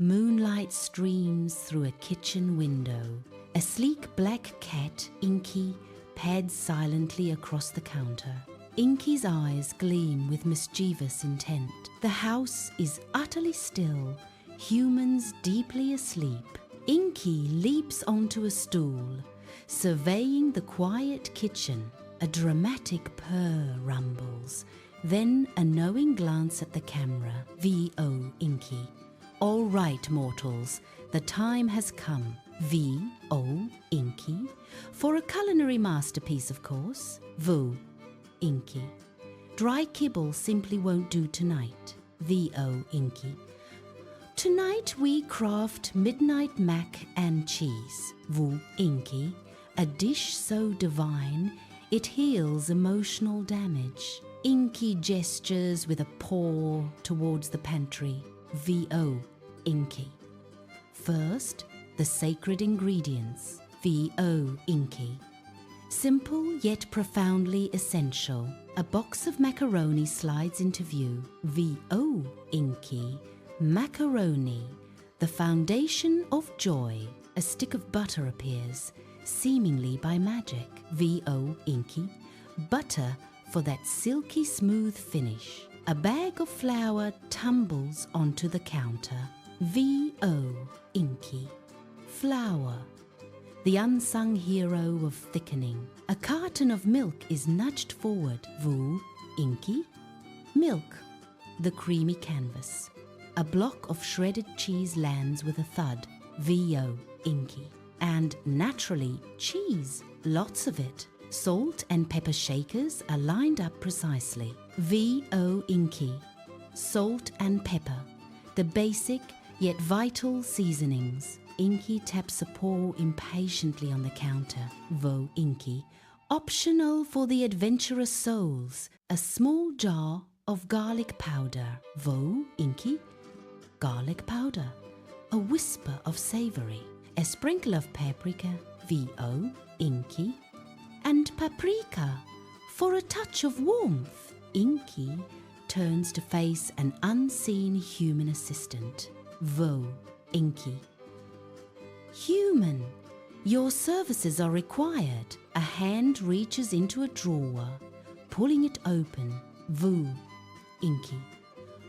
Moonlight streams through a kitchen window. A sleek black cat, Inky, pads silently across the counter. Inky's eyes gleam with mischievous intent. The house is utterly still, humans deeply asleep. Inky leaps onto a stool, surveying the quiet kitchen. A dramatic purr rumbles, then a knowing glance at the camera. V.O. Inky. All right, mortals, the time has come. V.O. Inky. For a culinary masterpiece, of course. V.O. Inky. Dry kibble simply won't do tonight. V.O. Inky. Tonight we craft midnight mac and cheese. V.O. Inky. A dish so divine it heals emotional damage. Inky gestures with a paw towards the pantry. V.O. Inky. First, the sacred ingredients. V.O. Inky. Simple yet profoundly essential. A box of macaroni slides into view. V.O. Inky. Macaroni, the foundation of joy. A stick of butter appears, seemingly by magic. V.O. Inky. Butter for that silky smooth finish. A bag of flour tumbles onto the counter. V.O. Inky. Flour, the unsung hero of thickening. A carton of milk is nudged forward. V.O. Inky. Milk, the creamy canvas. A block of shredded cheese lands with a thud. V.O. Inky. And naturally, cheese, lots of it. Salt and pepper shakers are lined up precisely. V.O. Inky. Salt and pepper, the basic yet vital seasonings. Inky taps a paw impatiently on the counter. V.O. Inky. Optional for the adventurous souls. A small jar of garlic powder. V.O. Inky. Garlic powder. A whisper of savory. A sprinkle of paprika. V.O. Inky. And paprika for a touch of warmth. Inky turns to face an unseen human assistant. V.O. Inky. Human, your services are required. A hand reaches into a drawer, pulling it open. V.O. Inky.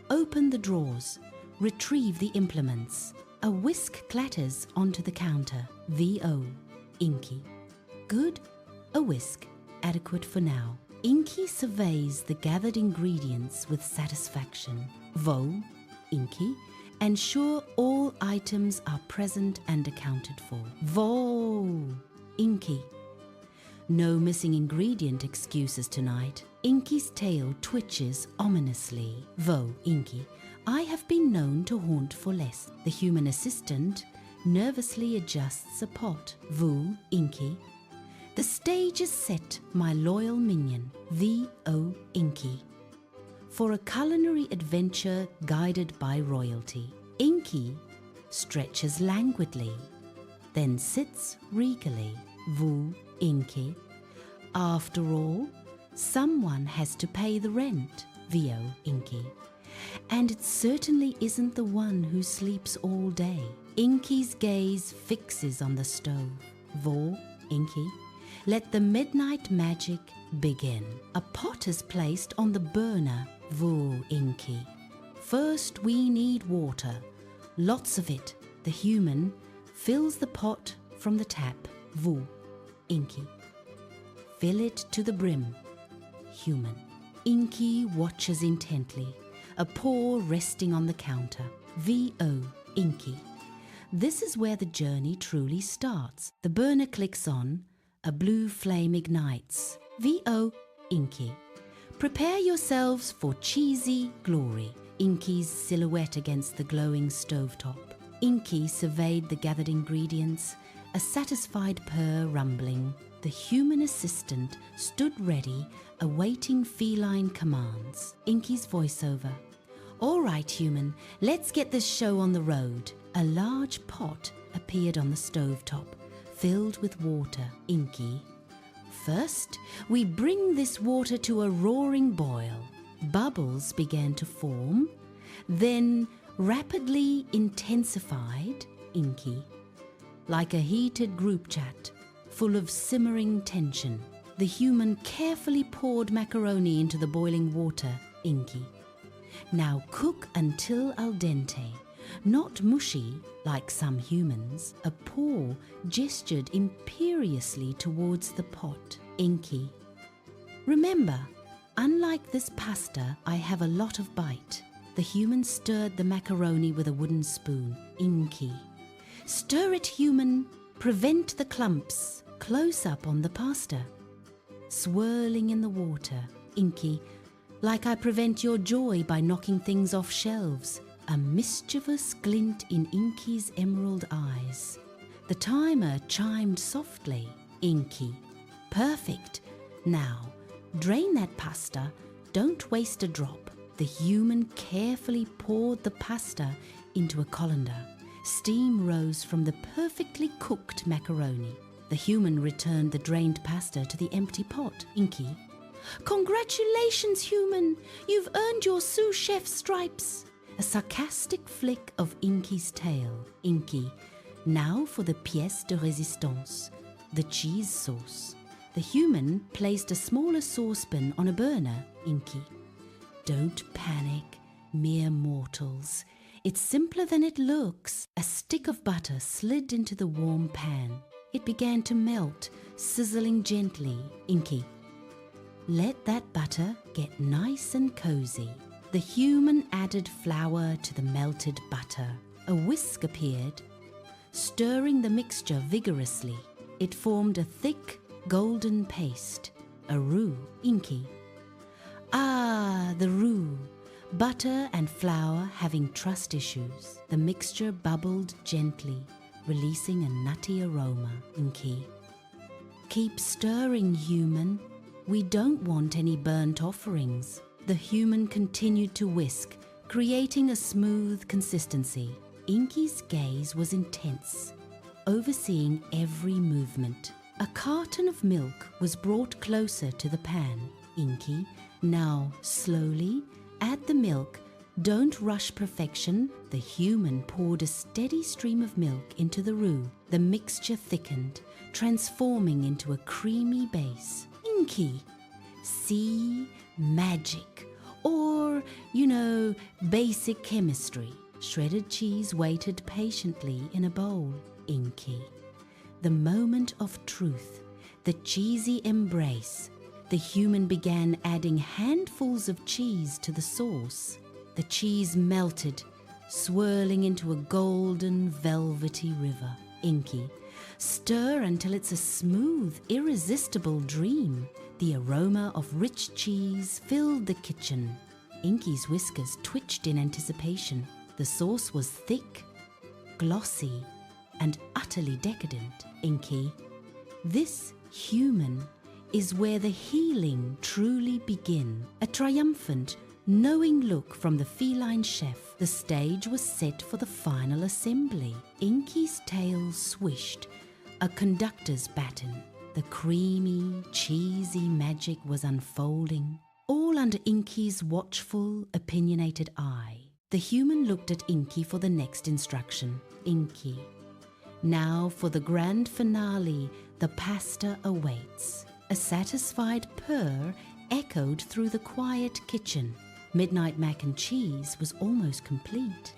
Open the drawers. Retrieve the implements. A whisk clatters onto the counter. V.O. Inky. Good. A whisk, adequate for now. Inky surveys the gathered ingredients with satisfaction. V.O. Inky. Ensure all items are present and accounted for. V.O. Inky. No missing ingredient excuses tonight. Inky's tail twitches ominously. V.O. Inky. I have been known to haunt for less. The human assistant nervously adjusts a pot. V.O. Inky. The stage is set, my loyal minion. V.O. Inky. For a culinary adventure guided by royalty. Inky stretches languidly, then sits regally. V.O. Inky. After all, someone has to pay the rent. V.O. Inky. And it certainly isn't the one who sleeps all day. Inky's gaze fixes on the stove. V.O. Inky. Let the midnight magic begin. A pot is placed on the burner. V.O. Inky. First we need water. Lots of it. The human fills the pot from the tap. V.O. Inky. Fill it to the brim. Human. Inky watches intently, a paw resting on the counter. V.O. Inky. This is where the journey truly starts. The burner clicks on. A blue flame ignites. V.O. Inky. Prepare yourselves for cheesy glory. Inky's silhouette against the glowing stovetop. Inky surveyed the gathered ingredients, a satisfied purr rumbling. The human assistant stood ready, awaiting feline commands. Inky's voiceover. All right, human, let's get this show on the road. A large pot appeared on the stovetop, filled with water. Inky. First, we bring this water to a roaring boil. Bubbles began to form. Then rapidly intensified, Inky, like a heated group chat full of simmering tension. The human carefully poured macaroni into the boiling water, Inky. Now cook until al dente, not mushy like some humans. A paw gestured imperiously towards the pot, Inky. Remember, unlike this pasta, I have a lot of bite. The human stirred the macaroni with a wooden spoon, Inky. Stir it, human. Prevent the clumps. Close up on the pasta. Swirling in the water, Inky, like I prevent your joy by knocking things off shelves. A mischievous glint in Inky's emerald eyes. The timer chimed softly, Inky. Perfect. Now, drain that pasta. Don't waste a drop. The human carefully poured the pasta into a colander. Steam rose from the perfectly cooked macaroni. The human returned the drained pasta to the empty pot, Inky. Congratulations, human! You've earned your sous chef stripes. A sarcastic flick of Inky's tail, Inky. Now for the pièce de résistance, the cheese sauce. The human placed a smaller saucepan on a burner, Inky. Don't panic, mere mortals. It's simpler than it looks. A stick of butter slid into the warm pan. It began to melt, sizzling gently, Inky. Let that butter get nice and cozy. The human added flour to the melted butter. A whisk appeared. Stirring the mixture vigorously, it formed a thick, golden paste. A roux, Inky. Ah, the roux. Butter and flour having trust issues. The mixture bubbled gently, releasing a nutty aroma, Inky. Keep stirring, human. We don't want any burnt offerings. The human continued to whisk, creating a smooth consistency. Inky's gaze was intense, overseeing every movement. A carton of milk was brought closer to the pan, Inky. Now, slowly, add the milk. Don't rush perfection. The human poured a steady stream of milk into the roux. The mixture thickened, transforming into a creamy base. Inky. See? Magic. Or, basic chemistry. Shredded cheese waited patiently in a bowl, Inky. The moment of truth, the cheesy embrace. The human began adding handfuls of cheese to the sauce. The cheese melted, swirling into a golden, velvety river. Inky. Stir until it's a smooth, irresistible dream. The aroma of rich cheese filled the kitchen. Inky's whiskers twitched in anticipation. The sauce was thick, glossy, and utterly decadent, Inky. This, human, is where the healing truly begin. A triumphant, knowing look from the feline chef. The stage was set for the final assembly. Inky's tail swished, a conductor's baton. The creamy, cheesy magic was unfolding, all under Inky's watchful, opinionated eye. The human looked at Inky for the next instruction. Inky. Now for the grand finale, the pasta awaits. A satisfied purr echoed through the quiet kitchen. Midnight mac and cheese was almost complete.